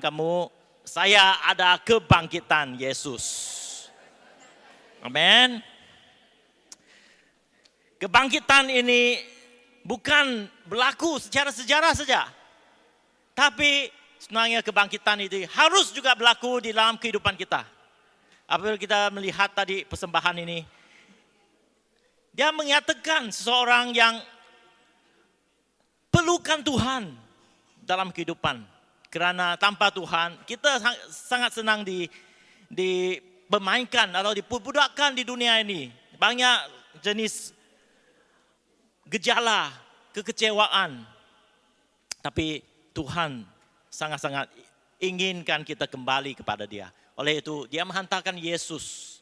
kamu, saya ada kebangkitan Yesus. Amin. Kebangkitan ini bukan berlaku secara sejarah saja. Tapi sebenarnya kebangkitan itu harus juga berlaku di dalam kehidupan kita. Apabila kita melihat tadi persembahan ini, dia menyatakan seseorang yang perlukan Tuhan dalam kehidupan. Karena tanpa Tuhan, kita sangat senang dipermainkan atau dipudakkan di dunia ini. Banyak jenis gejala kekecewaan. Tapi Tuhan sangat-sangat inginkan kita kembali kepada Dia. Oleh itu, Dia menghantarkan Yesus.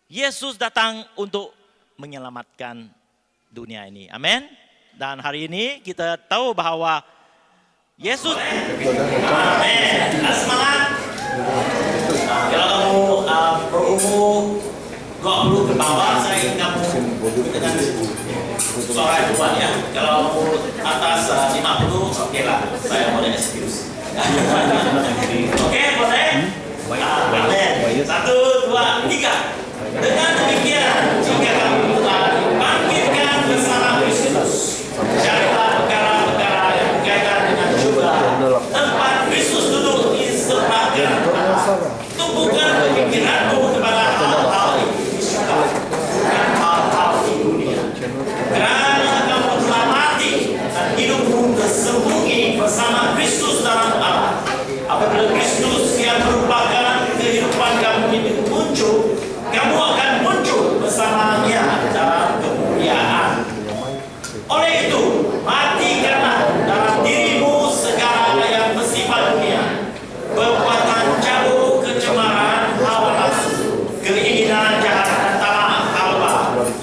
Yesus datang untuk menyelamatkan dunia ini. Amin. Dan hari ini kita tahu bahwa Yesus, amin. Semangat. Kalau kamu berumur 20 ke bawah, saya ingin kamu dengan suara itu ya. Kalau kamu atas 50, oke lah, saya boleh excuse. Oke, boleh? Amin. 1, 2, 3. Dengan demikian, jika kamu telah dibangkitkan bersama Kristus, carilah perkara-perkara yang berkaitan dengan jubah tempat Kristus duduk di sebelah kanan. Tumpukan pemikiranmu kepada hal-hal di surga, bukan hal-hal di dunia. Kerana kamu telah mati dan hidupmu tersembunyi bersama Kristus dalam Allah. Apabila Kristus yang merupakan kehidupan kamu ini muncul, kamu akan muncul bersamanya dalam kemuliaan. Oleh itu, matikanlah dalam dirimu segala yang bersifat dunia, perbuatan jauh, kecemaran, hawa nafsu, keinginan jahat dan tamak halwa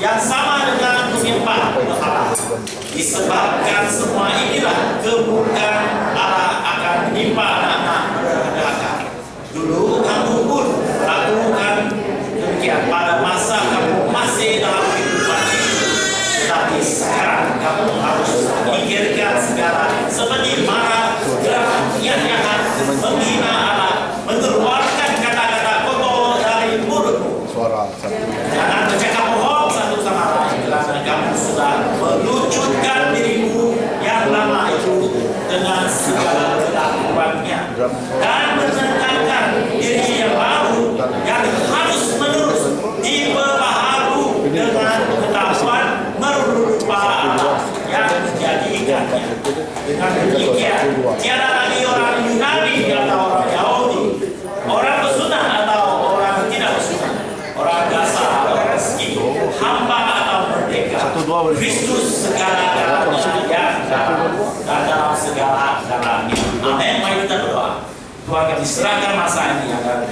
yang sama dengan menyembah berhala. Disebabkan semua inilah kemurkaan Allah akan menimpa anak-anak durhaka. Dulu kamu pun lakukan demikian pada masa kamu masih dalam kehidupan ini. Tetapi sekarang kamu harus memikirkan segala seperti marah, geram, niat jahat, menghina Allah, mengeluarkan kata-kata kotor dari mulutmu. Jangan bercakap bohong satu sama lain, kerana kamu sudah melucutkan dirimu yang lama itu dengan segala kelakuannya dan menentangkan diri yang baru yang harus menerus diperbaharui dengan pengetahuan merupa Allah yang menjadikannya. Dengan demikian, tiada lagi orang Yunani atau orang Yahudi, orang bersunat atau orang tidak bersunat, orang dasar atau orang miskin, hamba atau merdeka, Kristus segala-galanya dan dalam segala-galanya. Amin. Mari kita berdoa. Tuhan, kami serahkan masa ini agar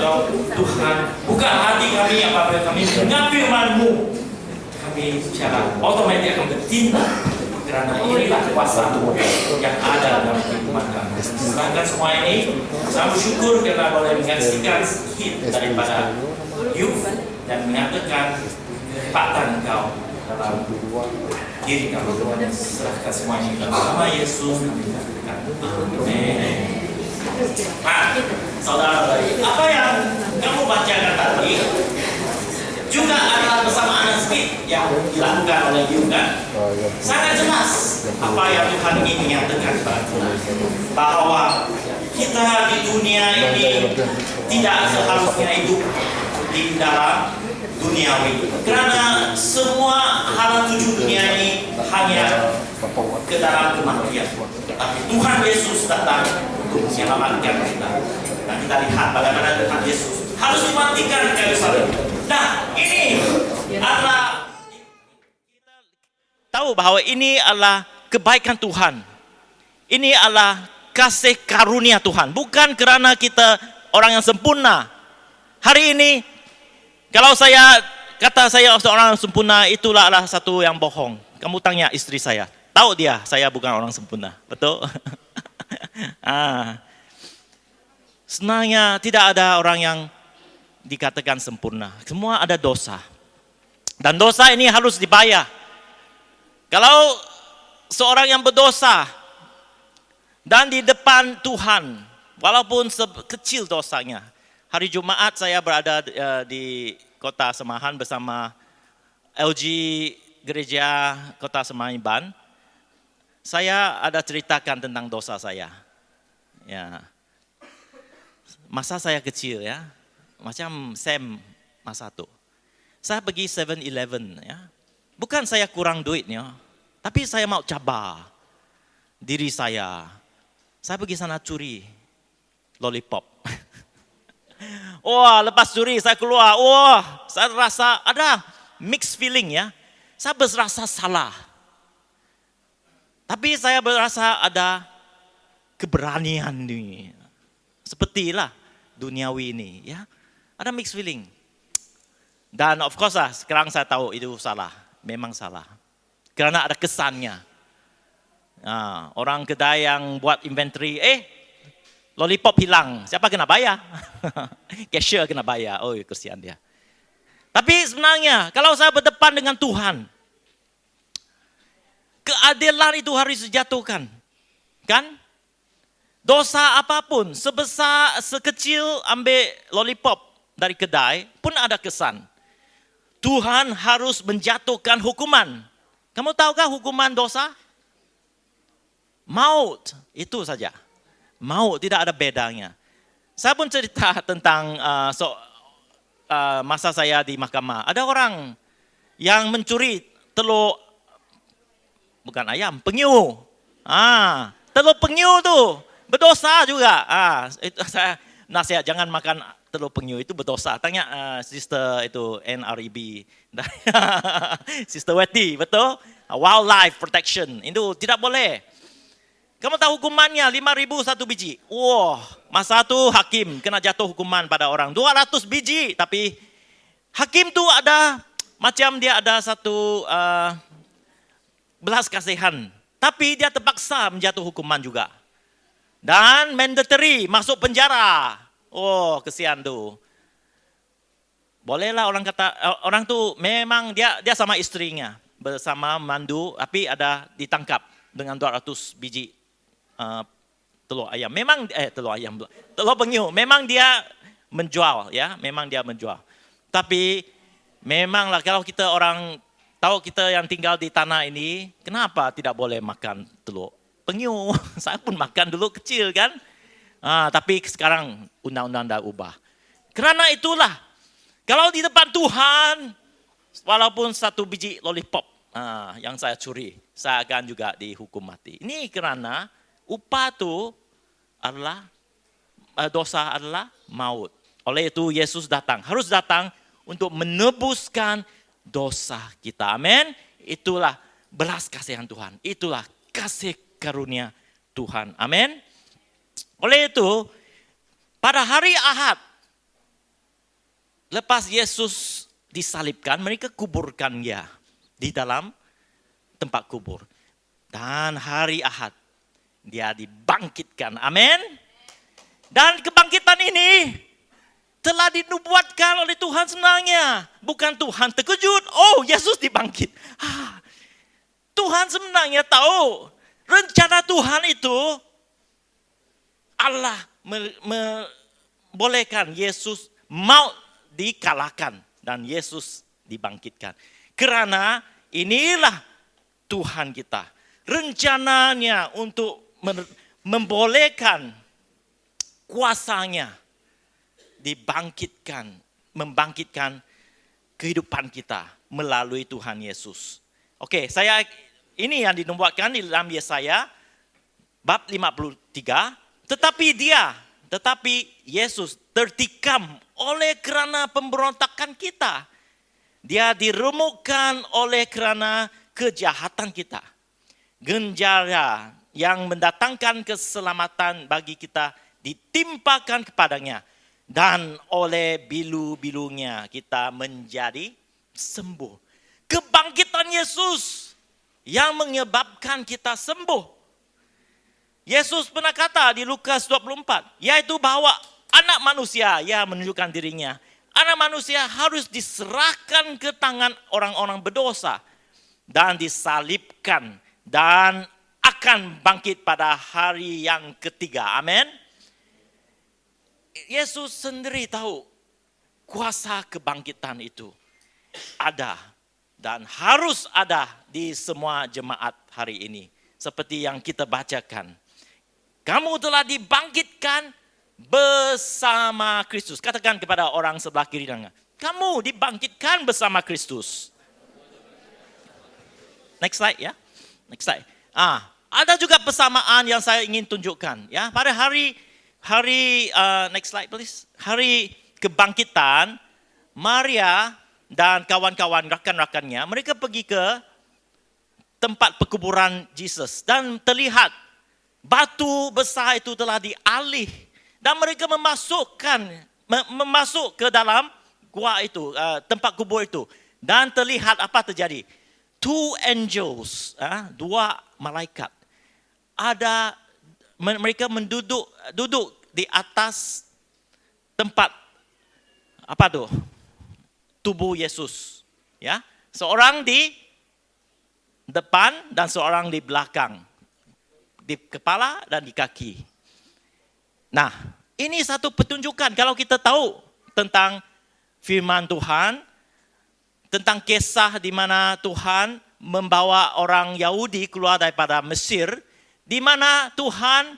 Tuhan buka hati kami apabila kami mendengar firman-Mu. Kami secara otomatis akan bertindak, karena inilah kuasa-Mu yang ada dalam kehidupan kami. Serahkan semua ini, saya bersyukur karena boleh menyaksikan sedikit daripada youth dan mengatakan kehebatan Engkau dalam diri kami. Serahkan semua ini dalam nama Yesus kami nyatakan. Amin. Nah, saudara-saudari, apa yang kamu bacakan tadi juga adalah persamaan sedikit yang dilakukan oleh Yuda. Sangat jelas apa yang Tuhan ingin menyatakan kepada kita, bahwa kita di dunia ini tidak seharusnya hidup di dalam duniawi, karena semua hal tuju dunia ini hanya ke dalam kematian. Tapi Tuhan Yesus datang untuk menyelamatkan kita. Dan kita lihat bagaimana Tuhan Yesus harus dimatikan kayu salib. Nah, ini adalah kita tahu bahwa ini adalah kebaikan Tuhan. Ini adalah kasih karunia Tuhan, bukan kerana kita orang yang sempurna. Hari ini kalau saya kata saya seorang sempurna, itulah adalah satu yang bohong. Kamu tanya istri saya, tahu dia saya bukan orang sempurna, betul? Sebenarnya tidak ada orang yang dikatakan sempurna. Semua ada dosa. Dan dosa ini harus dibayar. Kalau seorang yang berdosa dan di depan Tuhan, walaupun kecil dosanya. Hari Jumat saya berada di Kota Semahan bersama LG Gereja Kota Semahan. Saya ada ceritakan tentang dosa saya. Ya. Masa saya kecil ya, macam Sam masa itu. Saya pergi 7-Eleven ya. Bukan saya kurang duitnya, tapi saya mau coba diri saya. Saya pergi sana curi lollipop. Wah, lepas curi saya keluar. Wah, saya rasa ada mixed feeling ya. Saya berasa salah. Tapi saya berasa ada keberanian nih. Sepertilah duniawi ini ya. Ada mixed feeling. Dan of course lah, sekarang saya tahu itu salah. Memang salah. Karena ada kesannya. Nah, orang kedai yang buat inventory, lollipop hilang. Siapa kena bayar? Cashier kena bayar. Oh, kesian dia. Tapi sebenarnya kalau saya berdepan dengan Tuhan, keadilan itu harus dijatuhkan. Kan? Dosa apapun, sekecil ambil lollipop dari kedai pun ada kesan. Tuhan harus menjatuhkan hukuman. Kamu tahukah hukuman dosa? Maut, itu saja. Maut, tidak ada bedanya. Saya pun cerita tentang masa saya di mahkamah. Ada orang yang mencuri telur, bukan ayam, penyu. Telur penyu tuh berdosa juga. Itu saya nasihat jangan makan telur penyu, itu berdosa. Tanya sister itu NREB, Sister Weti, betul? Wildlife Protection, itu tidak boleh. Kamu tahu hukumannya 5.000 satu biji. Wah, masa itu hakim kena jatuh hukuman pada orang 200 biji. Tapi hakim tuh ada macam dia ada satu belas kasihan. Tapi dia terpaksa menjatuh hukuman juga. Dan mandatory masuk penjara. Oh, kesian tuh. Bolehlah orang kata, orang tuh memang dia sama istrinya bersama mandu, tapi ada ditangkap dengan 200 biji telur ayam. Memang telur penyu. Memang dia menjual ya, memang dia menjual. Tapi memanglah kalau kita orang tahu kita yang tinggal di tanah ini, kenapa tidak boleh makan telur penyu? Saya pun makan dulu kecil kan. Tapi sekarang undang-undang dah ubah. Karena itulah, kalau di depan Tuhan, walaupun satu biji lollipop yang saya curi, saya akan juga dihukum mati. Ini karena upah itu adalah, dosa adalah maut. Oleh itu Yesus datang, harus datang untuk menebuskan dosa kita. Amin. Itulah belas kasihan Tuhan. Itulah kasih karunia Tuhan. Amin. Oleh itu, pada hari Ahad, lepas Yesus disalibkan, mereka kuburkan dia di dalam tempat kubur. Dan hari Ahad, dia dibangkitkan. Amin. Dan kebangkitan ini telah dinubuatkan oleh Tuhan sebenarnya. Bukan Tuhan terkejut, oh Yesus dibangkit. Tuhan sebenarnya tahu rencana Tuhan itu, Allah membolehkan Yesus maut dikalahkan dan Yesus dibangkitkan. Karena inilah Tuhan kita. Rencananya untuk membolehkan kuasanya membangkitkan kehidupan kita melalui Tuhan Yesus. Oke, ini yang dinubuatkan di dalam Yesaya bab 53. Tetapi Yesus tertikam oleh kerana pemberontakan kita. Dia diremukkan oleh kerana kejahatan kita. Genjara yang mendatangkan keselamatan bagi kita ditimpakan kepadanya. Dan oleh bilu-bilunya kita menjadi sembuh. Kebangkitan Yesus yang menyebabkan kita sembuh. Yesus pernah kata di Lukas 24, yaitu bahwa anak manusia, ya menunjukkan dirinya. Anak manusia harus diserahkan ke tangan orang-orang berdosa. Dan disalibkan dan akan bangkit pada hari yang ketiga. Amin. Yesus sendiri tahu kuasa kebangkitan itu ada dan harus ada di semua jemaat hari ini. Seperti yang kita bacakan. Kamu telah dibangkitkan bersama Kristus. Katakan kepada orang sebelah kiri dan kamu dibangkitkan bersama Kristus. Next slide ya. Next slide. Ada juga persamaan yang saya ingin tunjukkan ya. Pada hari next slide please. Hari kebangkitan, Maria dan kawan-kawan rakan-rakannya, mereka pergi ke tempat perkuburan Yesus dan terlihat batu besar itu telah dialih dan mereka masuk ke dalam gua itu, tempat kubur itu, dan terlihat apa terjadi? Two angels, dua malaikat. Mereka duduk di atas tempat tubuh Yesus, ya. Seorang di depan dan seorang di belakang, di kepala dan di kaki. Nah, ini satu petunjukan kalau kita tahu tentang firman Tuhan, tentang kisah di mana Tuhan membawa orang Yahudi keluar daripada Mesir, di mana Tuhan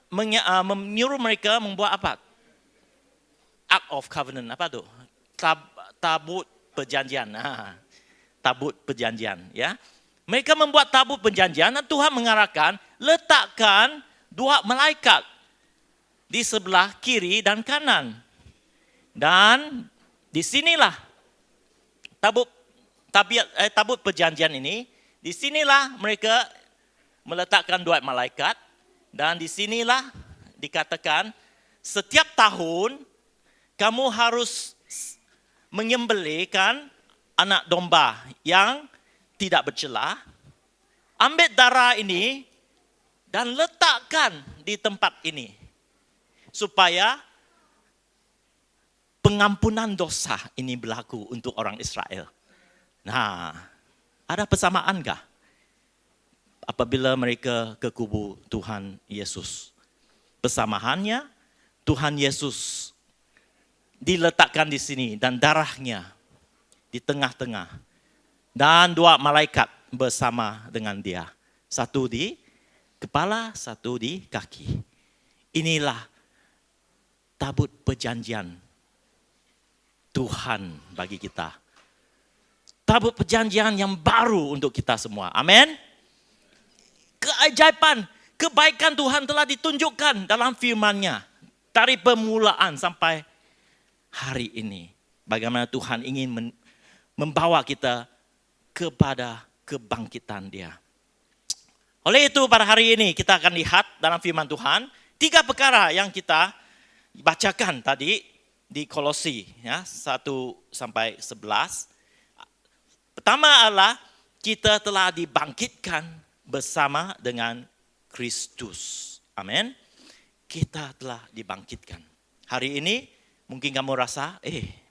menyuruh mereka membuat apa? Ark of Covenant, apa tuh? Tabut perjanjian. Tabut perjanjian, ya. Mereka membuat tabut perjanjian dan Tuhan mengarahkan, letakkan dua malaikat di sebelah kiri dan kanan. Dan disinilah tabut perjanjian ini, disinilah mereka meletakkan dua malaikat dan disinilah dikatakan setiap tahun kamu harus menyembelihkan anak domba yang tidak bercela, ambil darah ini dan letakkan di tempat ini supaya pengampunan dosa ini berlaku untuk orang Israel. Nah, ada persamaan kah? Apabila mereka ke kubur Tuhan Yesus. Persamaannya, Tuhan Yesus diletakkan di sini dan darahnya di tengah-tengah. Dan dua malaikat bersama dengan dia. Satu di kepala, satu di kaki. Inilah tabut perjanjian Tuhan bagi kita. Tabut perjanjian yang baru untuk kita semua. Amin. Keajaiban, kebaikan Tuhan telah ditunjukkan dalam firman-Nya. Dari permulaan sampai hari ini. Bagaimana Tuhan ingin membawa kita kepada kebangkitan Dia. Oleh itu pada hari ini kita akan lihat dalam firman Tuhan 3 perkara yang kita bacakan tadi di Kolose ya, 1 sampai 11. Pertama adalah kita telah dibangkitkan bersama dengan Kristus. Amin. Kita telah dibangkitkan. Hari ini mungkin kamu rasa,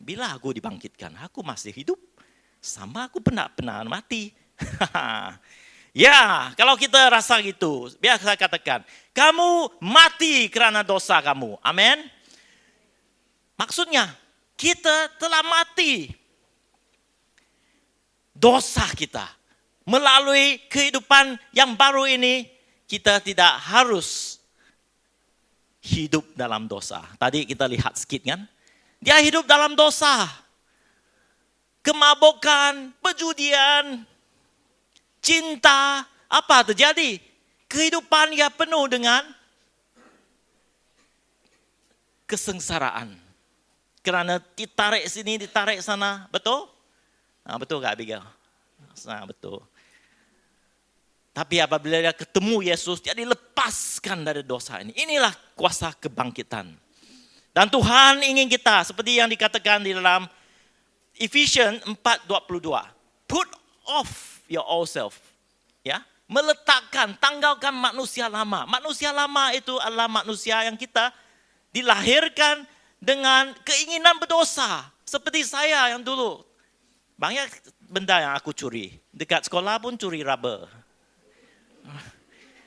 bila aku dibangkitkan, aku masih hidup. Sama aku pernah mati. Ya, kalau kita rasa gitu, biar saya katakan, kamu mati karena dosa kamu. Amin. Maksudnya, kita telah mati dosa kita. Melalui kehidupan yang baru ini, kita tidak harus hidup dalam dosa. Tadi kita lihat sedikit kan. Dia hidup dalam dosa. Kemabukan, perjudian, cinta. Apa terjadi? Kehidupan dia penuh dengan kesengsaraan. Kerana ditarik sini, ditarik sana. Betul? Betul tak Abigail? Betul. Tapi apabila dia ketemu Yesus, dia dilepaskan dari dosa ini. Inilah kuasa kebangkitan. Dan Tuhan ingin kita, seperti yang dikatakan di dalam Ephesians 4:22. Put off your old self. Ya, meletakkan, tanggalkan manusia lama. Manusia lama itu adalah manusia yang kita dilahirkan dengan keinginan berdosa. Seperti saya yang dulu. Banyak benda yang aku curi. Dekat sekolah pun curi rubber.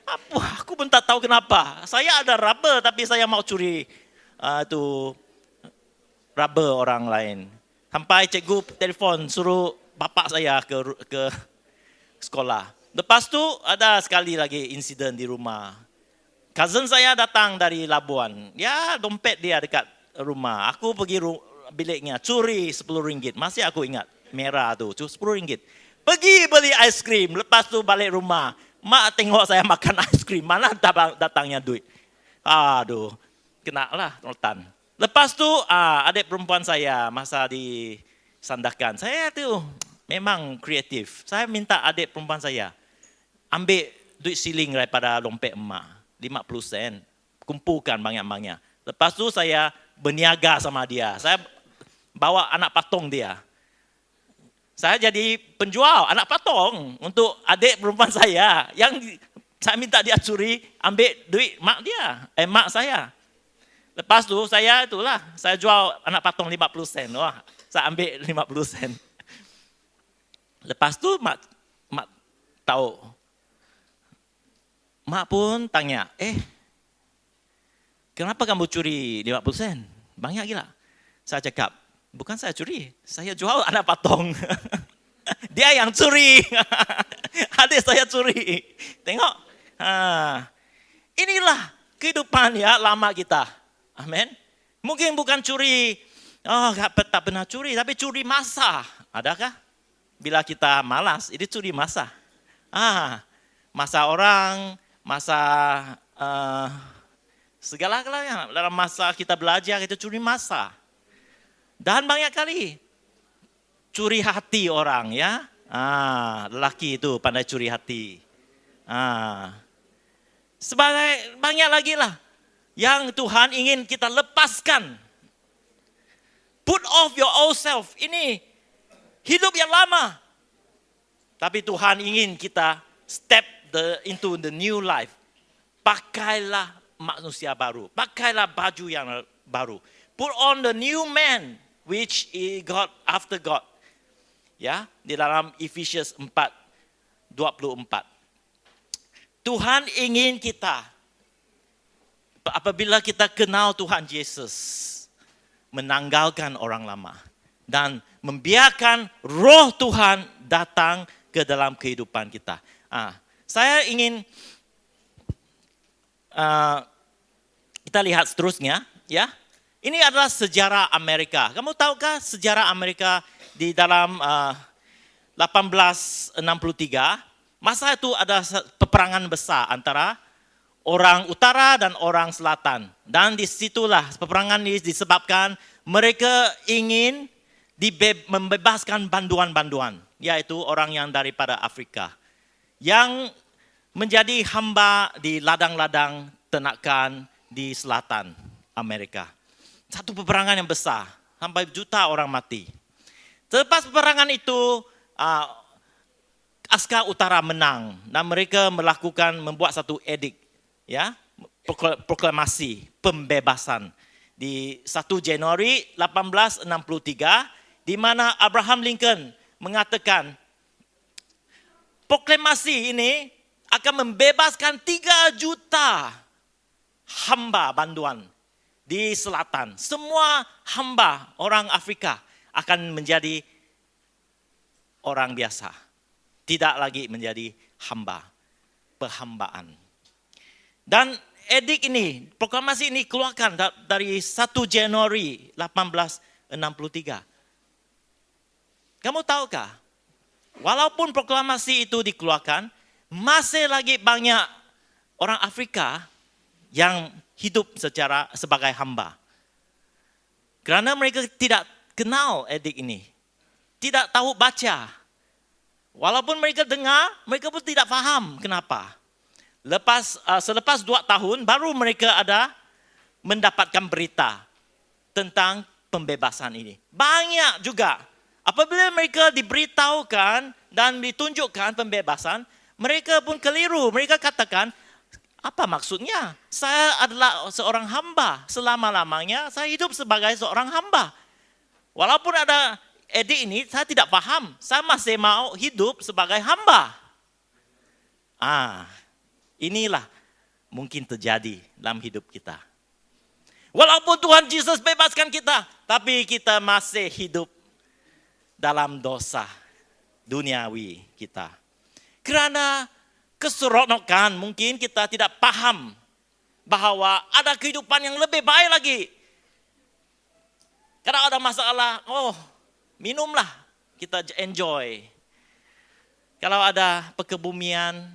Apa? Aku pun tak tahu kenapa. Saya ada rubber tapi saya mau curi tu rubber orang lain. Sampai cikgu telefon suruh bapak saya ke sekolah. Lepas tu ada sekali lagi insiden di rumah. Cousin saya datang dari Labuan. Ya, dompet dia dekat rumah. Aku pergi biliknya, curi RM10. Masih aku ingat, merah tu, RM10. Pergi beli aiskrim, lepas tu balik rumah. Mak tengok saya makan aiskrim, mana datangnya duit. Aduh, kena lah rotan. Lepas tu adik perempuan saya masa disandakan. Saya tu memang kreatif. Saya minta adik perempuan saya ambil duit siling daripada dompet emak. 50 sen. Kumpulkan banyak-banyak. Lepas tu saya berniaga sama dia. Saya bawa anak patung dia. Saya jadi penjual anak patung untuk adik perempuan saya. Yang saya minta dia curi, ambil duit mak dia. Mak saya. Lepas tu saya jual anak patung 50 sen. Wah, saya ambil 50 sen. Lepas tu mak tahu. Mak pun tanya, kenapa kamu curi 50 sen? Banyak gila. Saya cakap, bukan saya curi, saya jual anak patung. Dia yang curi. Adik saya curi. Tengok. Inilah kehidupan ya lama kita. Amin. Mungkin bukan curi, tak pernah curi, tapi curi masa. Adakah? Bila kita malas, ini curi masa. Masa orang, masa segala-galanya. Dalam masa kita belajar, kita curi masa. Dan banyak kali curi hati orang ya. Lelaki itu pandai curi hati. Sebagai banyak lagi lah yang Tuhan ingin kita lepaskan. Put off your old self. Ini hidup yang lama. Tapi Tuhan ingin kita step into the new life. Pakailah manusia baru. Pakailah baju yang baru. Put on the new man which is God after God. Ya, di dalam Efesius 4:24. Tuhan ingin kita apabila kita kenal Tuhan Yesus, menanggalkan orang lama dan membiarkan roh Tuhan datang ke dalam kehidupan kita. Saya ingin kita lihat seterusnya, ya. Ini adalah sejarah Amerika. Kamu tahukah sejarah Amerika di dalam 1863? Masa itu ada peperangan besar antara orang utara dan orang selatan. Dan disitulah peperangan ini disebabkan mereka ingin membebaskan banduan-banduan. Yaitu orang yang daripada Afrika. Yang menjadi hamba di ladang-ladang ternakan di selatan Amerika. Satu peperangan yang besar. Sampai juta orang mati. Selepas peperangan itu, askar utara menang. Dan mereka membuat satu edik. Ya, proklamasi pembebasan di 1 Januari 1863 di mana Abraham Lincoln mengatakan proklamasi ini akan membebaskan 3 juta hamba banduan di selatan. Semua hamba orang Afrika akan menjadi orang biasa. Tidak lagi menjadi hamba, perhambaan. Dan edik ini, proklamasi ini keluarkan dari 1 Januari 1863. Kamu tahukah, walaupun proklamasi itu dikeluarkan, masih lagi banyak orang Afrika yang hidup sebagai hamba. Kerana mereka tidak kenal edik ini. Tidak tahu baca. Walaupun mereka dengar, mereka pun tidak faham kenapa. Selepas 2 tahun, baru mereka mendapatkan berita tentang pembebasan ini. Banyak juga. Apabila mereka diberitahukan dan ditunjukkan pembebasan, mereka pun keliru. Mereka katakan, apa maksudnya? Saya adalah seorang hamba. Selama-lamanya saya hidup sebagai seorang hamba. Walaupun ada edik ini, saya tidak paham. Saya masih mau hidup sebagai hamba. Inilah mungkin terjadi dalam hidup kita. Walaupun Tuhan Yesus bebaskan kita, tapi kita masih hidup dalam dosa duniawi kita. Karena keseronokan mungkin kita tidak paham bahwa ada kehidupan yang lebih baik lagi. Kalau ada masalah, minumlah, kita enjoy. Kalau ada kekebumian,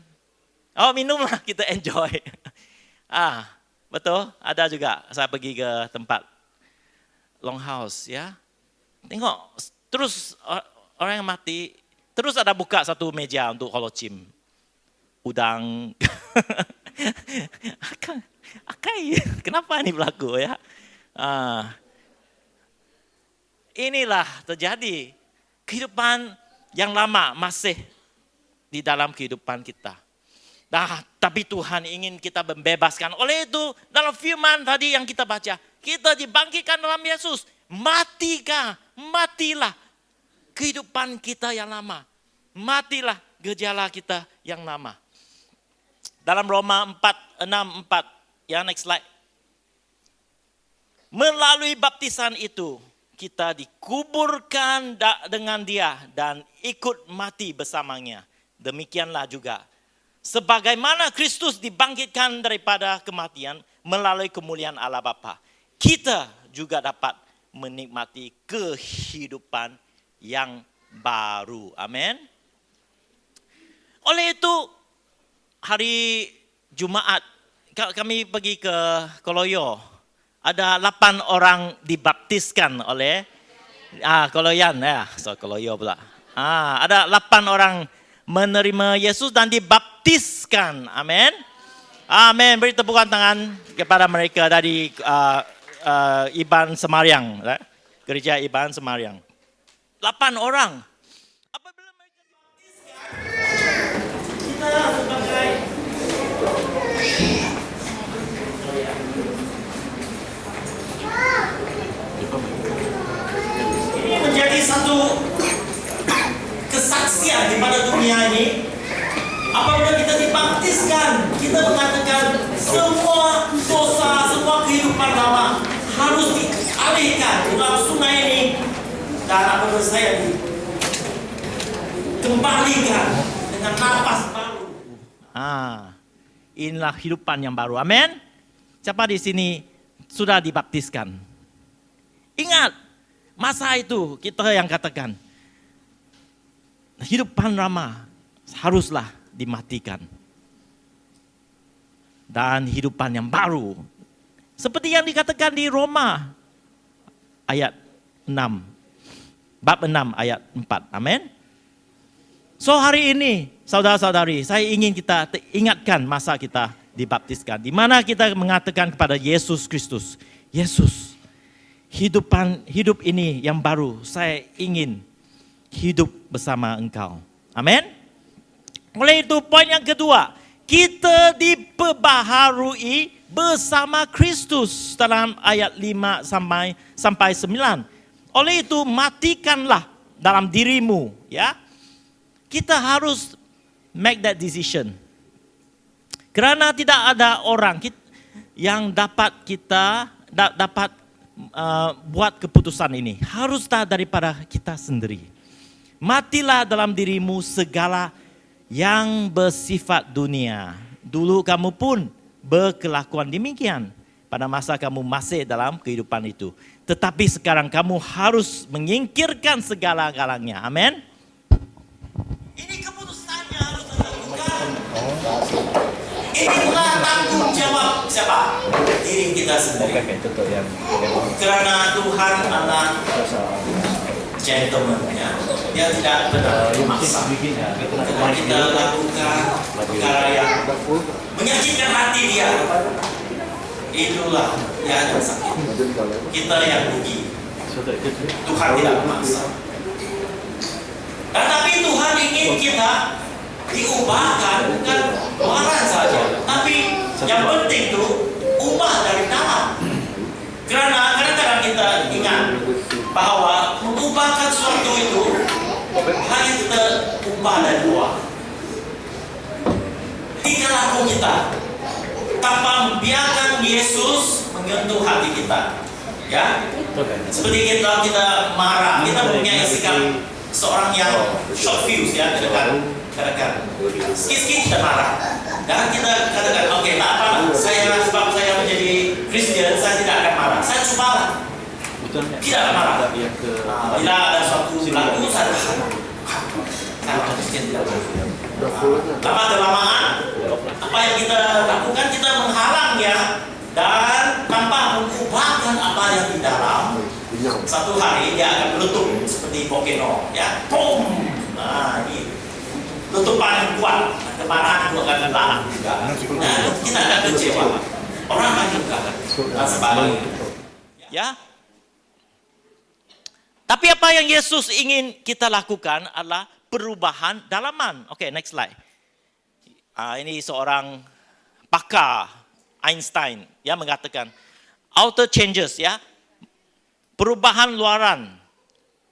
minumlah, kita enjoy. Betul, ada juga saya pergi ke tempat longhouse ya. Tengok, terus orang yang mati, terus ada buka satu meja untuk holocim. Udang. Akai, kenapa ini berlaku ya? Inilah terjadi. Kehidupan yang lama masih di dalam kehidupan kita. Tapi Tuhan ingin kita membebaskan. Oleh itu dalam firman tadi yang kita baca, kita dibangkitkan dalam Yesus. Matilah kehidupan kita yang lama. Matilah gejala kita yang lama. Dalam Roma 4:6-4, ya next slide. Melalui baptisan itu, kita dikuburkan dengan dia dan ikut mati bersamanya. Demikianlah juga, sebagaimana Kristus dibangkitkan daripada kematian melalui kemuliaan Allah Bapa, kita juga dapat menikmati kehidupan yang baru. Amin. Oleh itu, hari Jumaat kami pergi ke Koloyo. Ada 8 orang dibaptiskan oleh Koloyan ya, Koloyo pula. Ada 8 orang menerima Yesus dan dibaptiskan. Amin. Amin. Beri tepukan tangan kepada mereka dari Iban Semariang, gereja Iban Semariang. 8 orang. Apabila mereka dibaptiskan, kita sebagai ini menjadi satu kesaksian di pada dunia ini. Apabila kita dibaptiskan, kita mengatakan semua dosa, semua kehidupan lama harus dialihkan di dalam sungai ini. Dan apabila saya dikembalikan dengan napas baru. Inilah kehidupan yang baru. Amin. Siapa di sini sudah dibaptiskan? Ingat, masa itu kita yang katakan, kehidupan lama haruslah dimatikan. Dan kehidupan yang baru, seperti yang dikatakan di Roma ayat 6. Bab 6 ayat 4. Amin. So hari ini, saudara-saudari, saya ingin kita ingatkan masa kita dibaptiskan. Di mana kita mengatakan kepada Yesus Kristus, Yesus, hidup ini yang baru, saya ingin hidup bersama Engkau. Amin. Oleh itu poin yang kedua, kita diperbaharui bersama Kristus dalam ayat 5 sampai 9. Oleh itu matikanlah dalam dirimu, ya. Kita harus make that decision. Karena tidak ada orang yang dapat buat keputusan ini. Haruslah daripada kita sendiri. Matilah dalam dirimu segala yang bersifat dunia. Dulu kamu pun berkelakuan demikian pada masa kamu masih dalam kehidupan itu. Tetapi sekarang kamu harus menyingkirkan segala-galanya. Amin. Ini keputusannya harus dilakukan. Inilah tanggung jawab siapa? Diri kita sendiri. Karena Tuhan adalah gentleman, ya. Dia tidak pernah memaksa. Kalau kita lakukan perkara yang menyakitkan hati dia, itulah yang akan sakit. Kita yang rugi. Tuhan tidak memaksa. Tetapi Tuhan ingin kita diubahkan, bukan luaran saja, tapi yang penting itu ubah dari dalam. Karena kadang-kadang kita ingat bahwa mengubahkan sesuatu itu hanya kita ubah dari luar. Jika biarlah roh kita tanpa membiarkan Yesus menyentuh hati kita. Ya, seperti kita marah, kita mempunyai sikap seorang yang short fuse ya, kadang-kadang sikit-sikit kita marah. Dan kita katakan, oke, tak apa, sebab saya menjadi Kristen, saya tidak akan marah. Saya cuma tidak akan marah. Bila ada suatu lagu, saya orang Kristen tidak marah. Lama kelamaan, apa yang kita lakukan, kita menghalang ya, dan tanpa mengubahkan apa yang di dalam. Satu hari dia akan meletup seperti volcano, ya, boom. Nah, ini letupan yang kuat, kemarahan itu akan lalang juga. Nah, kita akan kecewa, orang akan juga dan sebagainya. Ya. Tapi apa yang Yesus ingin kita lakukan adalah perubahan dalaman. Oke, next slide. Ini seorang pakar Einstein yang mengatakan outer changes ya, perubahan luaran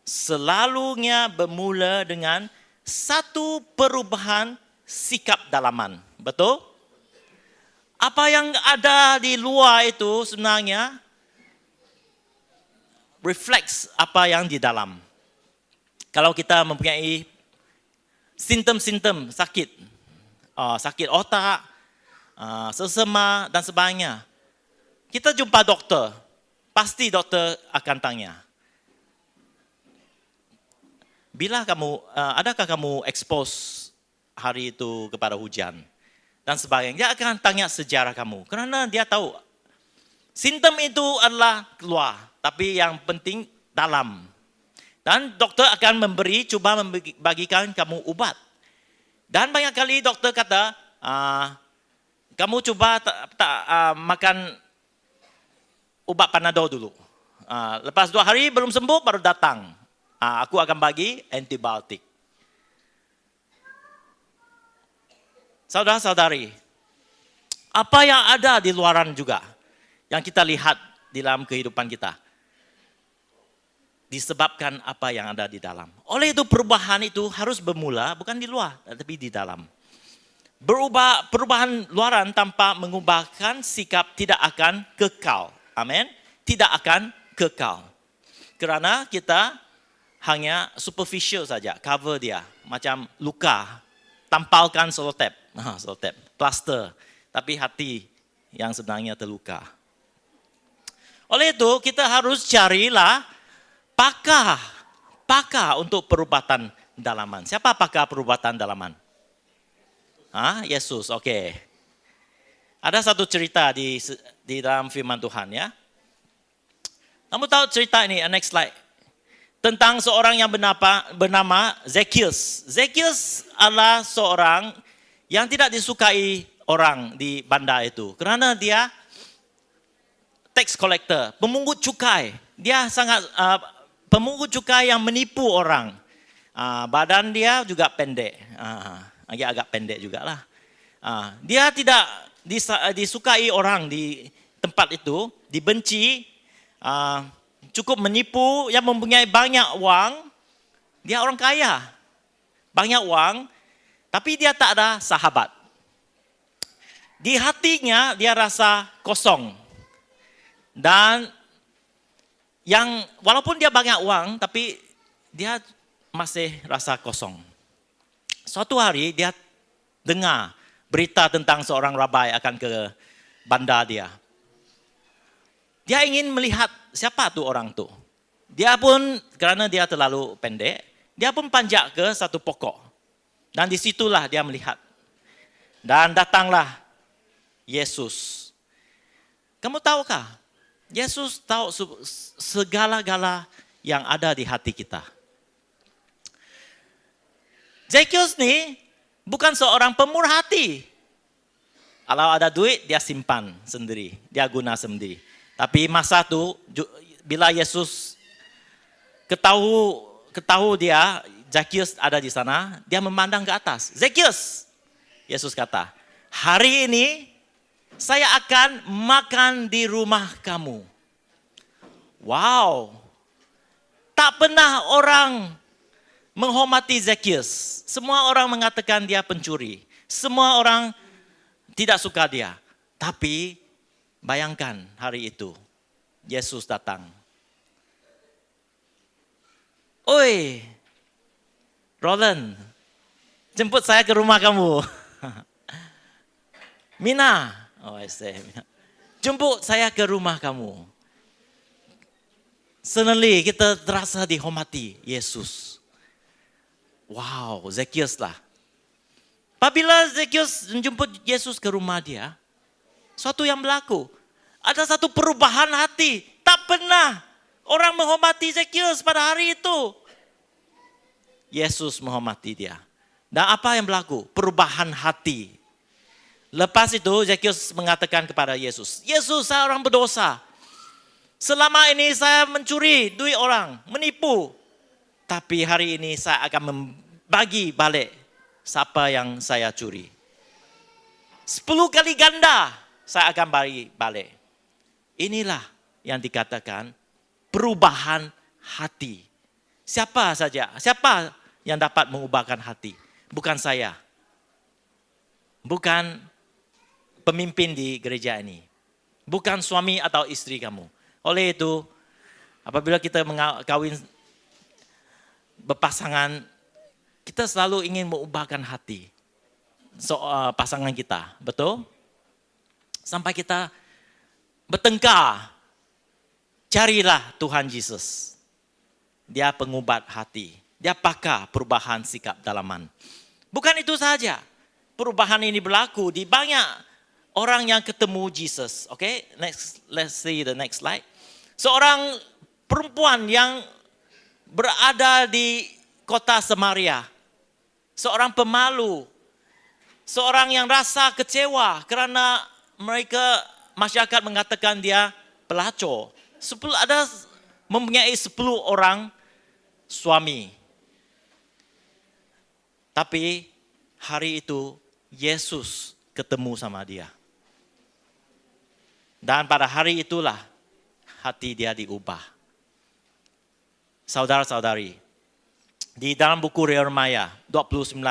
selalunya bermula dengan satu perubahan sikap dalaman. Betul? Apa yang ada di luar itu sebenarnya refleks apa yang di dalam. Kalau kita mempunyai simptom-simptom sakit, sakit otak, sesama dan sebagainya, kita jumpa dokter, pasti dokter akan tanya, adakah kamu expose hari itu kepada hujan dan sebagainya. Dia akan tanya sejarah kamu, kerana dia tahu simptom itu adalah keluar, tapi yang penting dalam. Dan doktor akan cuba membagikan kamu ubat. Dan banyak kali doktor kata, kamu coba makan ubat Panadol dulu. Lepas 2 hari belum sembuh, baru datang. Aku akan bagi antibiotik. Saudara-saudari, apa yang ada di luaran juga, yang kita lihat di dalam kehidupan kita, disebabkan apa yang ada di dalam. Oleh itu perubahan itu harus bermula bukan di luar, tapi di dalam. Perubahan luaran tanpa mengubahkan sikap tidak akan kekal. Amin. Tidak akan kekal. Kerana kita hanya superficial saja, cover dia. Macam luka, tampalkan selotep, plaster. Tapi hati yang sebenarnya terluka. Oleh itu kita harus carilah pakar untuk perubatan dalaman. Siapa pakar perubatan dalaman? Yesus, oke. Ada satu cerita di dalam firman Tuhan ya. Kamu tahu cerita ini, next slide. Tentang seorang yang bernama Zacchaeus. Zacchaeus adalah seorang yang tidak disukai orang di bandar itu. Kerana dia tax collector, pemungut cukai. Dia sangat pemungut cukai yang menipu orang. Badan dia juga pendek. Agak pendek jugalah. Dia tidak disukai orang di tempat itu, dibenci, cukup menipu, yang mempunyai banyak uang. Dia orang kaya, banyak uang, tapi dia tak ada sahabat. Di hatinya dia rasa kosong. Dan yang walaupun dia banyak uang, tapi dia masih rasa kosong. Suatu hari dia dengar berita tentang seorang rabai akan ke bandar dia. Dia ingin melihat siapa tu orang tu. Dia pun, kerana dia terlalu pendek, dia pun panjat ke satu pokok. Dan di situlah dia melihat. Dan datanglah Yesus. Kamu tahukah? Yesus tahu segala-gala yang ada di hati kita. Zacchaeus ni bukan seorang pemurah hati. Kalau ada duit, dia simpan sendiri. Dia guna sendiri. Tapi masa tu, bila Yesus ketahu dia, Zacchaeus ada di sana, dia memandang ke atas. Zacchaeus, Yesus kata, hari ini saya akan makan di rumah kamu. Wow, tak pernah orang menghormati Zacchaeus. Semua orang mengatakan dia pencuri. Semua orang tidak suka dia. Tapi bayangkan hari itu, Yesus datang. Oi, Roland, jemput saya ke rumah kamu. Mina, Mina. Jemput saya ke rumah kamu. Suddenly kita terasa dihormati Yesus. Wow, Zacchaeus lah. Apabila Zacchaeus menjemput Yesus ke rumah dia, suatu yang berlaku. Ada satu perubahan hati. Tak pernah orang menghormati Zacchaeus pada hari itu. Yesus menghormati dia. Dan apa yang berlaku? Perubahan hati. Lepas itu Zacchaeus mengatakan kepada Yesus, Yesus, saya orang berdosa. Selama ini saya mencuri duit orang, menipu. Tapi hari ini saya akan membagi balik siapa yang saya curi. 10 kali ganda saya akan bagi balik. Inilah yang dikatakan perubahan hati. Siapa saja, siapa yang dapat mengubahkan hati? Bukan saya. Bukan pemimpin di gereja ini. Bukan suami atau istri kamu. Oleh itu, apabila kita kawin berpasangan, kita selalu ingin mengubahkan hati pasangan kita. Betul? Sampai kita bertengkar. Carilah Tuhan Yesus. Dia pengubat hati. Dia pakar perubahan sikap dalaman. Bukan itu saja. Perubahan ini berlaku di banyak orang yang ketemu Yesus. Okay, let's see the next slide. Seorang perempuan yang berada di kota Samaria. Seorang pemalu. Seorang yang rasa kecewa kerana masyarakat mengatakan dia pelacur. Ada mempunyai 10 orang suami. Tapi hari itu Yesus ketemu sama dia. Dan pada hari itulah hati dia diubah. Saudara-saudari, di dalam buku Yeremia 29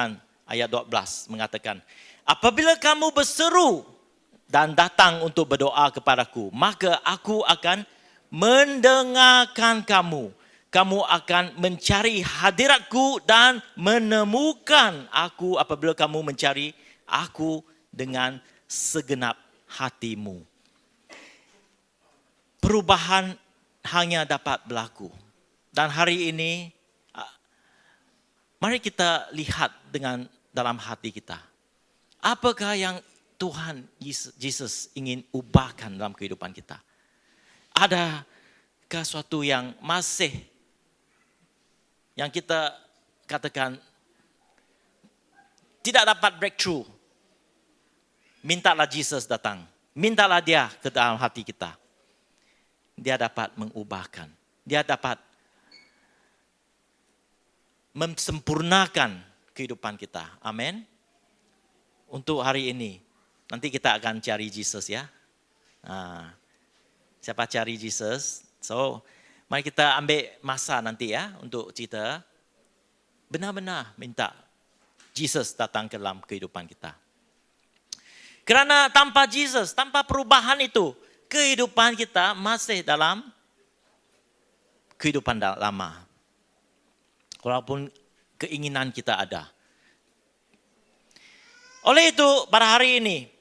ayat 12 mengatakan, apabila kamu berseru dan datang untuk berdoa kepadaku, maka aku akan mendengarkan kamu. Kamu akan mencari hadiratku dan menemukan aku apabila kamu mencari aku dengan segenap hatimu. Perubahan hanya dapat berlaku. Dan hari ini, mari kita lihat dalam hati kita. Apakah yang Tuhan Yesus ingin ubahkan dalam kehidupan kita? Adakah sesuatu yang masih yang kita katakan tidak dapat breakthrough? Mintalah Yesus datang. Mintalah dia ke dalam hati kita. Dia dapat mengubahkan. Dia dapat mensempurnakan kehidupan kita. Amin. Untuk hari ini, nanti kita akan cari Yesus ya. Siapa cari Yesus? So, mari kita ambil masa nanti ya untuk kita benar-benar minta Yesus datang ke dalam kehidupan kita. Karena tanpa Yesus, tanpa perubahan itu, kehidupan kita masih dalam kehidupan lama. Walaupun keinginan kita ada. Oleh itu pada hari ini,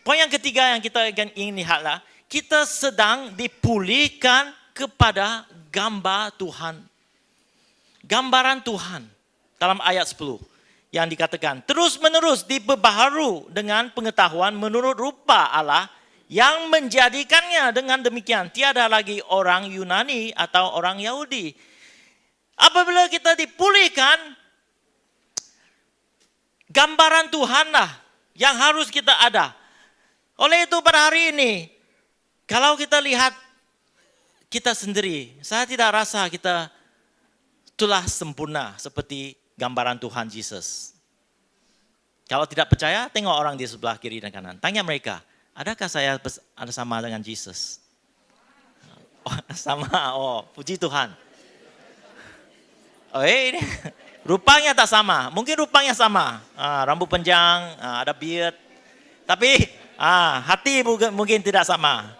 poin yang ketiga yang kita ingin lihatlah, kita sedang dipulihkan kepada gambar Tuhan. Gambaran Tuhan dalam ayat 10 yang dikatakan, terus menerus diperbaharui dengan pengetahuan menurut rupa Allah yang menjadikannya dengan demikian tiada lagi orang Yunani atau orang Yahudi. Apabila kita dipulihkan, gambaran Tuhanlah yang harus kita ada. Oleh itu pada hari ini, kalau kita lihat kita sendiri, saya tidak rasa kita telah sempurna seperti gambaran Tuhan Yesus. Kalau tidak percaya, tengok orang di sebelah kiri dan kanan. Tanya mereka, adakah saya ada sama dengan Yesus? Oh, sama, puji Tuhan. Ini rupanya tak sama. Mungkin rupanya sama. Rambut panjang, ada beard. Tapi hati mungkin tidak sama.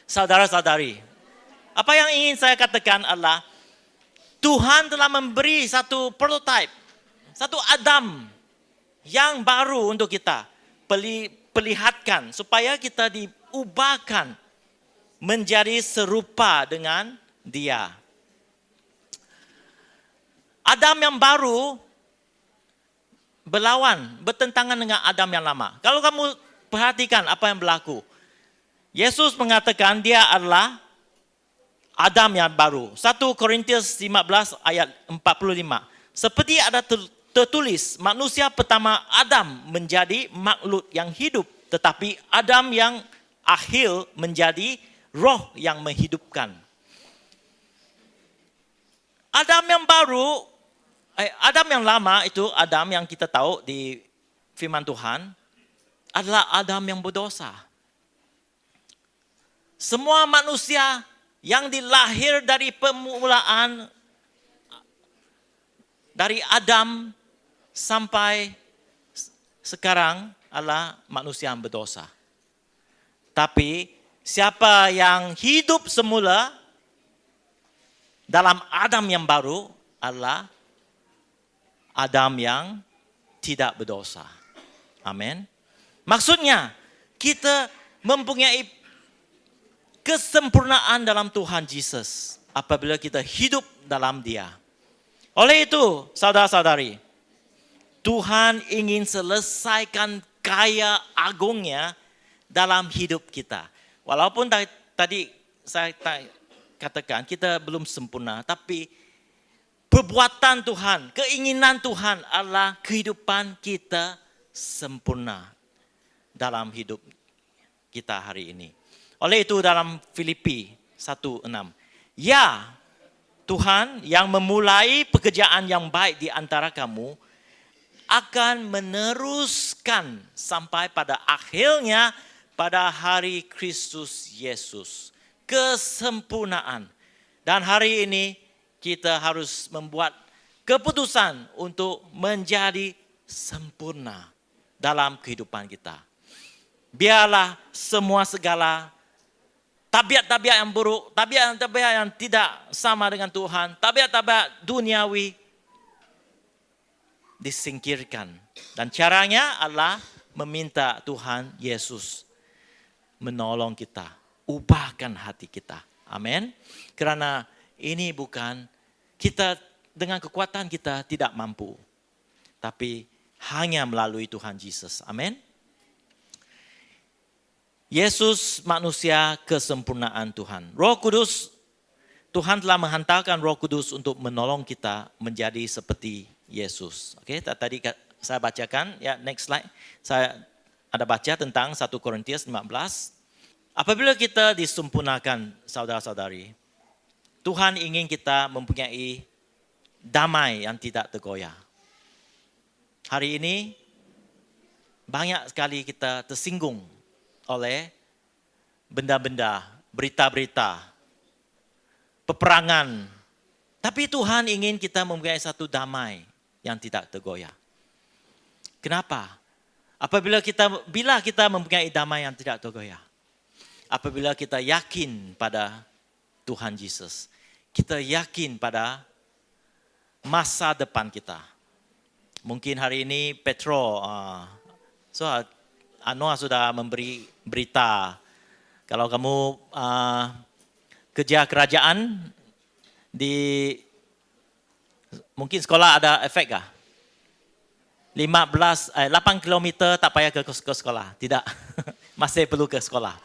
Saudara-saudari, apa yang ingin saya katakan adalah Tuhan telah memberi satu prototype, satu Adam yang baru untuk kita. Perlihatkan supaya kita diubahkan menjadi serupa dengan Dia. Adam yang baru bertentangan dengan Adam yang lama. Kalau kamu perhatikan apa yang berlaku. Yesus mengatakan dia adalah Adam yang baru. 1 Korintus 15 ayat 45. Seperti ada tertulis, manusia pertama Adam menjadi makhluk yang hidup. Tetapi Adam yang akhir menjadi roh yang menghidupkan. Adam yang baru, Adam yang lama itu Adam yang kita tahu di firman Tuhan adalah Adam yang berdosa. Semua manusia yang dilahir dari permulaan dari Adam sampai sekarang adalah manusia yang berdosa. Tapi siapa yang hidup semula dalam Adam yang baru adalah Adam yang tidak berdosa. Amin. Maksudnya kita mempunyai kesempurnaan dalam Tuhan Yesus apabila kita hidup dalam Dia. Oleh itu, saudara-saudari, Tuhan ingin selesaikan karya agungnya dalam hidup kita. Walaupun tadi saya katakan kita belum sempurna, tapi perbuatan Tuhan, keinginan Tuhan adalah kehidupan kita sempurna dalam hidup kita hari ini. Oleh itu dalam Filipi 1:6. Ya, Tuhan yang memulai pekerjaan yang baik di antara kamu akan meneruskan sampai pada akhirnya pada hari Kristus Yesus. Kesempurnaan. Dan hari ini kita harus membuat keputusan untuk menjadi sempurna dalam kehidupan kita. Biarlah semua segala tabiat-tabiat yang buruk, tabiat-tabiat yang tidak sama dengan Tuhan, tabiat-tabiat duniawi disingkirkan. Dan caranya adalah meminta Tuhan Yesus menolong kita, ubahkan hati kita. Amin. Karena ini bukan kita dengan kekuatan kita tidak mampu, tapi hanya melalui Tuhan Yesus. Amin. Yesus manusia kesempurnaan Tuhan. Roh Kudus, Tuhan telah menghantarkan Roh Kudus untuk menolong kita menjadi seperti Yesus. Oke, tadi saya bacakan, ya next slide. Saya ada baca tentang 1 Korintus 15. Apabila kita disempurnakan, saudara-saudari, Tuhan ingin kita mempunyai damai yang tidak tergoyah. Hari ini banyak sekali kita tersinggung oleh benda-benda, berita-berita, peperangan. Tapi Tuhan ingin kita mempunyai satu damai yang tidak tergoyah. Kenapa? Bila kita mempunyai damai yang tidak tergoyah. Apabila kita yakin pada Tuhan Yesus. Kita yakin pada masa depan kita. Mungkin hari ini Petro, Anoa sudah memberi berita. Kalau kamu kerja kerajaan di mungkin sekolah ada efek kah? 8 kilometer tak payah ke sekolah. Tidak, masih perlu ke sekolah.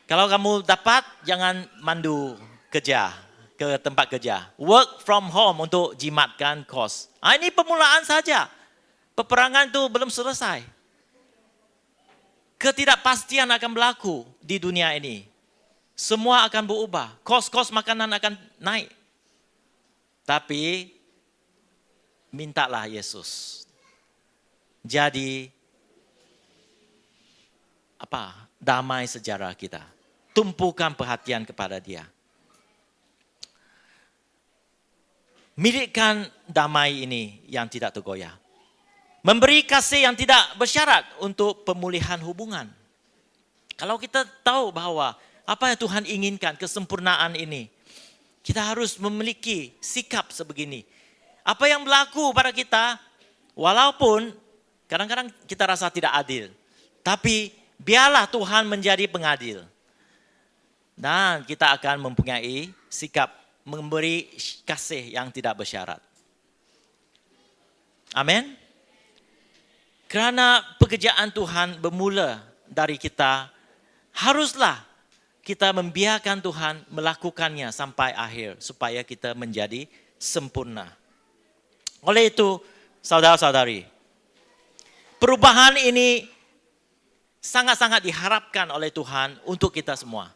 Kalau kamu dapat, jangan mandu kerja ke tempat kerja. Work from home untuk jimatkan kos. Ini permulaan saja. Peperangan itu belum selesai. Ketidakpastian akan berlaku di dunia ini. Semua akan berubah. Kos-kos makanan akan naik. Tapi mintalah Yesus. Jadi damai sejarah kita. Tumpukan perhatian kepada Dia. Milikkan damai ini yang tidak tergoyah. Memberi kasih yang tidak bersyarat untuk pemulihan hubungan. Kalau kita tahu bahwa apa yang Tuhan inginkan, kesempurnaan ini, kita harus memiliki sikap sebegini. Apa yang berlaku pada kita, walaupun kadang-kadang kita rasa tidak adil, tapi biarlah Tuhan menjadi pengadil. Dan kita akan mempunyai sikap memberi kasih yang tidak bersyarat. Amin. Kerana pekerjaan Tuhan bermula dari kita, haruslah kita membiarkan Tuhan melakukannya sampai akhir supaya kita menjadi sempurna. Oleh itu, saudara-saudari, perubahan ini sangat-sangat diharapkan oleh Tuhan untuk kita semua.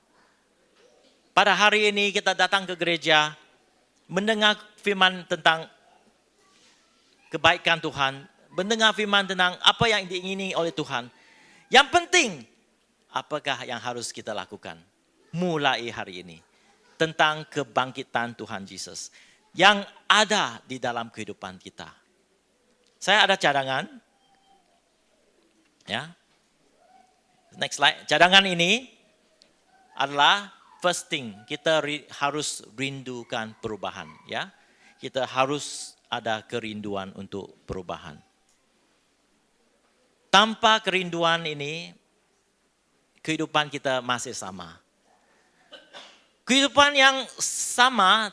Pada hari ini kita datang ke gereja, mendengar firman tentang kebaikan Tuhan, mendengar firman tentang apa yang diingini oleh Tuhan. Yang penting, apakah yang harus kita lakukan mulai hari ini tentang kebangkitan Tuhan Yesus yang ada di dalam kehidupan kita. Saya ada cadangan. Ya. Next slide. Cadangan ini adalah first thing, kita harus rindukan perubahan, ya. Kita harus ada kerinduan untuk perubahan. Tanpa kerinduan ini, kehidupan kita masih sama. Kehidupan yang sama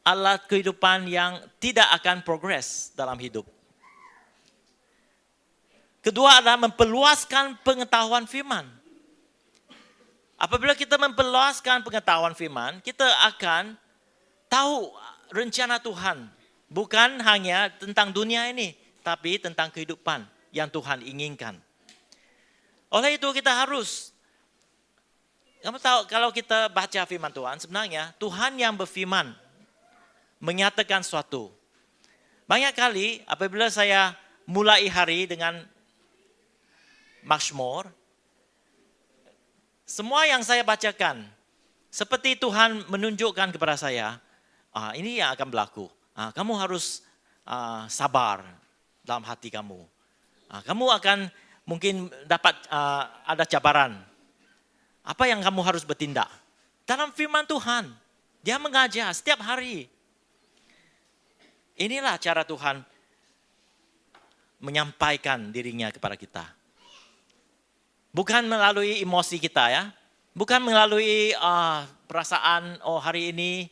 adalah kehidupan yang tidak akan progres dalam hidup. Kedua adalah memperluaskan pengetahuan firman. Apabila kita memperluaskan pengetahuan firman, kita akan tahu rencana Tuhan. Bukan hanya tentang dunia ini, tapi tentang kehidupan yang Tuhan inginkan. Oleh itu kita harus, kamu tahu kalau kita baca firman Tuhan, sebenarnya Tuhan yang berfirman menyatakan suatu. Banyak kali apabila saya mulai hari dengan Mazmur, semua yang saya bacakan, seperti Tuhan menunjukkan kepada saya, ini yang akan berlaku. Kamu harus sabar dalam hati kamu. Kamu akan mungkin dapat ada cabaran. Apa yang kamu harus bertindak? Dalam firman Tuhan, Dia mengajar setiap hari. Inilah cara Tuhan menyampaikan dirinya kepada kita. Bukan melalui emosi kita, ya. Bukan melalui perasaan, hari ini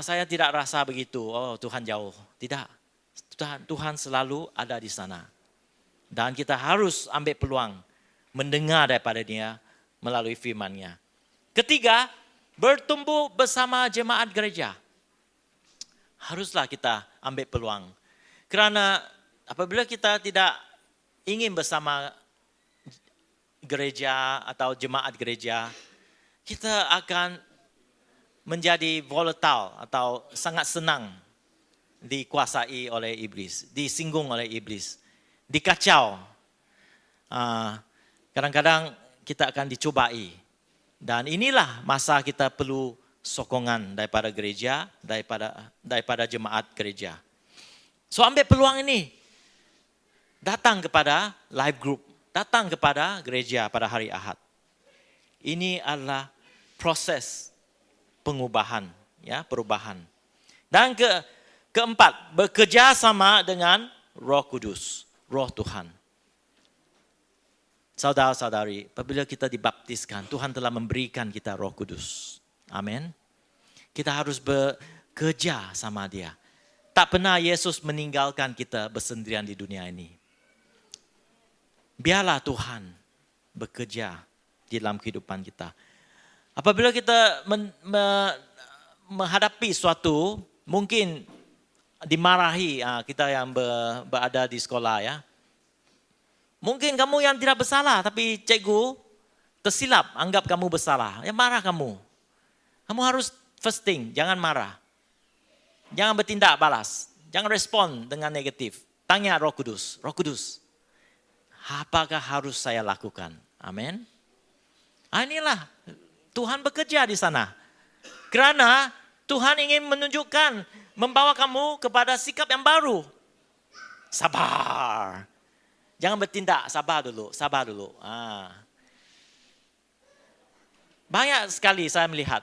saya tidak rasa begitu. Tuhan jauh. Tidak. Tuhan selalu ada di sana. Dan kita harus ambil peluang mendengar daripada Dia melalui firman-Nya. Ketiga, bertumbuh bersama jemaat gereja. Haruslah kita ambil peluang. Kerana apabila kita tidak ingin bersama gereja atau jemaat gereja, kita akan menjadi volatile atau sangat senang dikuasai oleh iblis, disinggung oleh iblis, dikacau. Kadang-kadang kita akan dicobai. Dan inilah masa kita perlu sokongan daripada gereja, daripada jemaat gereja. So ambil peluang ini. Datang kepada live group. Datang kepada gereja pada hari Ahad. Ini adalah proses pengubahan, ya, perubahan. Dan keempat, bekerja sama dengan Roh Kudus, Roh Tuhan. Saudara-saudari, apabila kita dibaptiskan, Tuhan telah memberikan kita Roh Kudus. Amin. Kita harus bekerja sama Dia. Tak pernah Yesus meninggalkan kita bersendirian di dunia ini. Biarlah Tuhan bekerja di dalam kehidupan kita. Apabila kita menghadapi suatu, mungkin dimarahi kita yang berada di sekolah, ya. Mungkin kamu yang tidak bersalah, tapi cikgu tersilap, anggap kamu bersalah. Ya marah kamu. Kamu harus first thing, jangan marah. Jangan bertindak balas. Jangan respon dengan negatif. Tanya Roh Kudus, Roh Kudus, apakah harus saya lakukan? Amin. Inilah Tuhan bekerja di sana. Kerana Tuhan ingin menunjukkan, membawa kamu kepada sikap yang baru. Sabar. Jangan bertindak, sabar dulu. Banyak sekali saya melihat,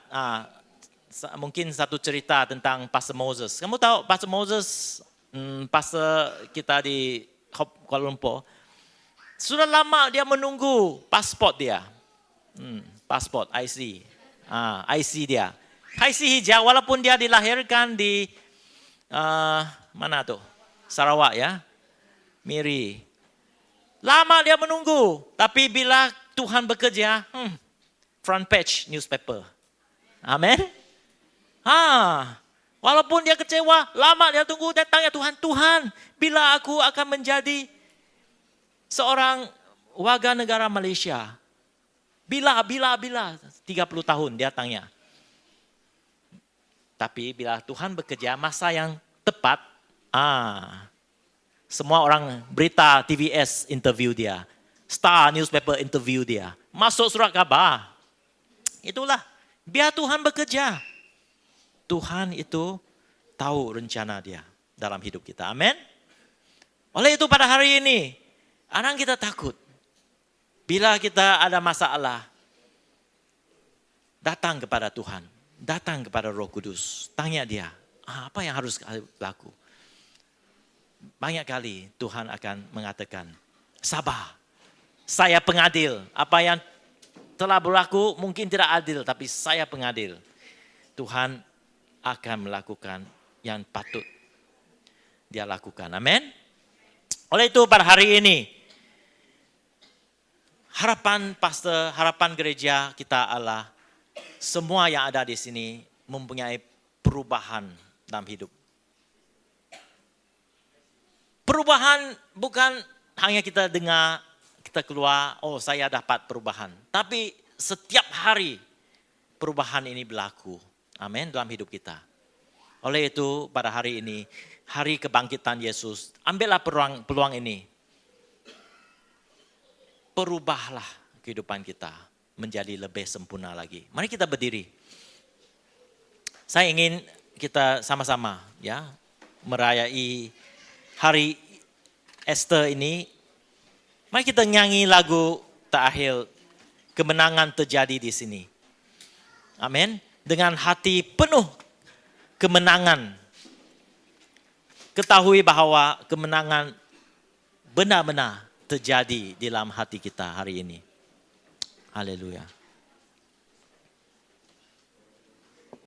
mungkin satu cerita tentang Pastor Moses. Kamu tahu Pastor Moses, pastor kita di Kuala Lumpur, sudah lama dia menunggu pasport dia. Pasport, IC. IC dia. IC hijau, walaupun dia dilahirkan di, mana tuh? Sarawak ya. Miri. Lama dia menunggu. Tapi bila Tuhan bekerja, front page newspaper. Amin. Walaupun dia kecewa, lama dia tunggu, datangnya Tuhan, bila aku akan menjadi seorang warga negara Malaysia. Bila 30 tahun dia tanya. Tapi bila Tuhan bekerja masa yang tepat, semua orang berita TVS interview dia, Star newspaper interview dia, masuk surat khabar. Itulah, biar Tuhan bekerja. Tuhan itu tahu rencana dia dalam hidup kita. Amin. Oleh itu pada hari ini, kadang kita takut. Bila kita ada masalah, datang kepada Tuhan. Datang kepada Roh Kudus. Tanya dia, apa yang harus laku? Banyak kali Tuhan akan mengatakan, sabar. Saya pengadil. Apa yang telah berlaku mungkin tidak adil, tapi saya pengadil. Tuhan akan melakukan yang patut dia lakukan. Amin. Oleh itu pada hari ini, harapan pastor, harapan gereja kita adalah semua yang ada di sini mempunyai perubahan dalam hidup. Perubahan bukan hanya kita dengar, kita keluar, oh saya dapat perubahan. Tapi setiap hari perubahan ini berlaku. Amin, dalam hidup kita. Oleh itu pada hari ini, hari kebangkitan Yesus, ambillah peluang ini. Perubahlah kehidupan kita menjadi lebih sempurna lagi. Mari kita berdiri. Saya ingin kita sama-sama ya merayai hari Easter ini. Mari kita nyanyi lagu terakhir, kemenangan terjadi di sini. Amin. Dengan hati penuh kemenangan. Ketahui bahwa kemenangan benar-benar terjadi di dalam hati kita hari ini. Haleluya.